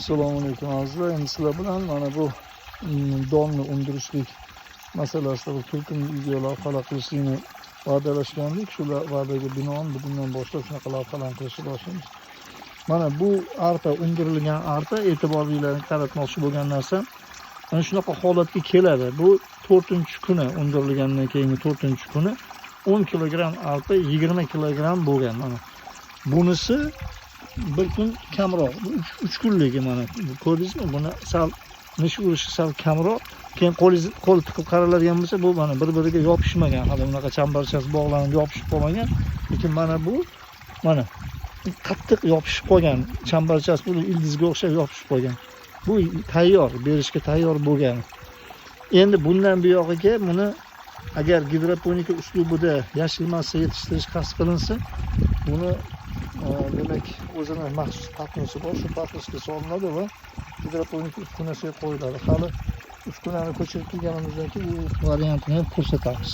Assalomu alaykum azizlar. Endi sizlar bilan mana bu donni undirishlik masalasida bu turkum video lavhalar qilishlikni va'dalashgandik. Shular va'daga binoan bugundan boshlab shunaqa lavhalarni qilishni boshlaymiz. Mana bu arpa undirilgan arpa, e'tiboringlarni qaratmoqchi bo'lgan narsa mana shunaqa holatga keladi. Bu 4-kuni undirilgandan keyingi 4-kuni 10 kg arpa 20 kg bo'lgan mana. Bunisi bir kun kamroq, 3 kunligi mana. Ko'rdingizmi? Buni sal nish urishi sal kamroq. Keyin qo'l tiqib qaraladigan bo'lsa, bu mana bir-biriga yopishmagan, hali unaqa chambarchasi bog'lanib yopishib qolmagan. Lekin mana bu mana qattiq yopishib qolgan, chambarchasi bu ildizga o'xshab yopishib qolgan. Bu tayyor, berishga tayyor bo'lgan. Endi bundan buyog'iga buni agar gidroponika uslubida yashil massa yetishtirish qasd qilinsa, buni demak o'zini maxsus patnosi bor, shu patnosga solinadi va gidroponika uskunasiga qo'yiladi. Hali uskunani ko'chirib kelganimizdan keyin bu variantini ham ko'rsatamiz.